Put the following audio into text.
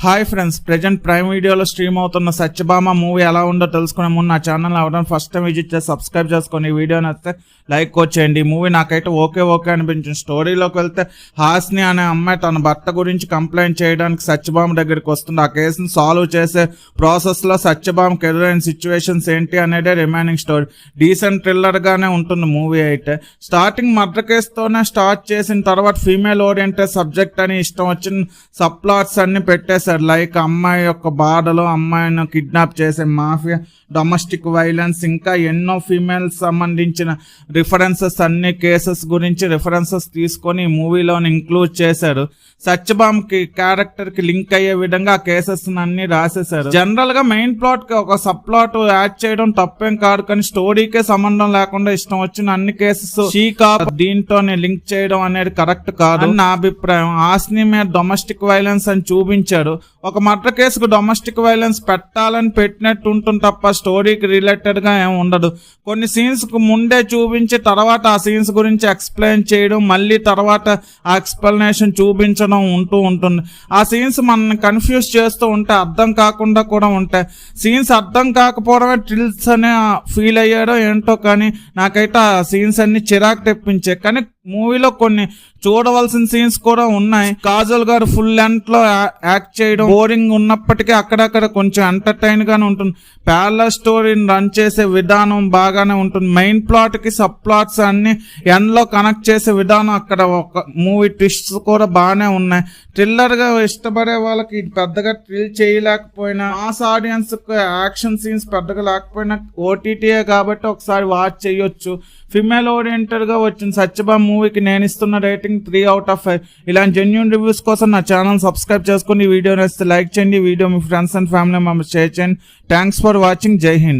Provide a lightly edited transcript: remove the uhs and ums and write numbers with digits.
Hi friends, present prime వీడియోలో stream అవుతున్న Satyabhama movie ఎలా ఉందో తెలుసుకునే ముందు నా ఛానల్ అవడం ఫస్ట్ టైం విజిట్ చేసి సబ్స్క్రైబ్ చేసుకొని ఈ వీడియో నచ్చితే లైక్ వచ్చేయండి. ఈ మూవీ నాకైతే ఓకే అనిపించింది. స్టోరీలోకి వెళ్తే హాస్ని అనే అమ్మాయి తన భర్త గురించి కంప్లైంట్ చేయడానికి సత్యభామ దగ్గరికి వస్తుంది. ఆ కేసుని సాల్వ్ చేసే ప్రాసెస్లో సత్యభామకి ఎదురైన సిచ్యువేషన్స్ ఏంటి అనేదే రిమైనింగ్ స్టోరీ. డీసెంట్ థ్రిల్లర్గానే ఉంటుంది మూవీ అయితే. స్టార్టింగ్ మర్డర్ కేసుతోనే స్టార్ట్ చేసిన తర్వాత ఫీమేల్ ఓరియంటెడ్ సబ్జెక్ట్ అని ఇష్టం వచ్చిన సబ్ ప్లాట్స్ అన్ని పెట్టేశారు. లైక్ అమ్మాయి యొక్క బాధలు, అమ్మాయిని కిడ్నాప్ చేసే మాఫియా, డొమెస్టిక్ వైలెన్స్, ఇంకా ఎన్నో ఫీమేల్స్ సంబంధించిన రిఫరెన్సెస్, అన్ని కేసెస్ గురించి రిఫరెన్సెస్ తీసుకొని ఈ మూవీలోని ఇంక్లూడ్ చేశారు. సత్యభామకి క్యారెక్టర్ కి లింక్ అయ్యే విధంగా ఆ కేసెస్ అన్ని రాసేశారు. జనరల్ గా మెయిన్ ప్లాట్ కి ఒక సబ్ ప్లాట్ యాడ్ చేయడం తప్పేం కాదు, కానీ స్టోరీకే సంబంధం లేకుండా ఇష్టం వచ్చిన అన్ని కేసెస్ షీకా దీంతో లింక్ చేయడం అనేది కరెక్ట్ కాదు అని నా అభిప్రాయం. హాస్ని మీద డొమెస్టిక్ వైలెన్స్ అని చూపించాడు. ఒక మర్డర్ కేసుకు డొమెస్టిక్ వైలెన్స్ పెట్టాలని పెట్టినట్టు ఉంటుంది తప్ప స్టోరీకి రిలేటెడ్ గా ఏమి ఉండదు. కొన్ని సీన్స్ కు ముందే చూపించి తర్వాత ఆ సీన్స్ గురించి ఎక్స్ప్లెయిన్ చేయడం, మళ్ళీ తర్వాత ఆ ఎక్స్ప్లెనేషన్ చూపించడం ఉంటుంది. ఆ సీన్స్ మనల్ని కన్ఫ్యూజ్ చేస్తూ ఉంటే, అర్థం కాకుండా కూడా ఉంటాయి. సీన్స్ అర్థం కాకపోవడమే థ్రిల్స్ అనే ఫీల్ అయ్యాడో ఏంటో, కానీ నాకైతే ఆ సీన్స్ అన్ని చిరాకు తెప్పించాయి. కానీ మూవీలో కొన్ని చూడవలసిన సీన్స్ కూడా ఉన్నాయి. కాజల్ గారు ఫుల్ లెంత్ లో యాక్ట్ చేయడం బోరింగ్ ఉన్నప్పటికీ అక్కడక్కడ కొంచెం ఎంటర్టైన్ గానే ఉంటుంది. ప్యారలల్ స్టోరీని రన్ చేసే విధానం బాగానే ఉంటుంది. మెయిన్ ప్లాట్ కి సబ్ ప్లాట్స్ అన్ని ఎండ్ లో కనెక్ట్ చేసే విధానం, అక్కడ ఒక మూవీ ట్విస్ట్స్ కూడా బాగానే ఉన్నాయి. థ్రిల్లర్ గా ఇష్టపడే వాళ్ళకి పెద్దగా థ్రిల్ చేయలేకపోయినా, మాస్ ఆడియన్స్ యాక్షన్ సీన్స్ పెద్దగా లేకపోయినా ఓటీటీఏ కాబట్టి ఒకసారి వాచ్ చేయొచ్చు. ఫిమేల్ ఓరియంటెడ్ గా వచ్చిన సత్యభామ మూవీకి నేను ఇస్తున్న రేటింగ్ 3/5. ఇలాంటి జెన్యూన్ రివ్యూస్ కోసం నా ఛానల్ సబ్స్క్రైబ్ చేసుకుని ఈ వీడియో నచ్చితే లైక్ చేయండి. ఈ వీడియో మీ friends and family members share చేయండి. Thanks for watching. జై హింద్.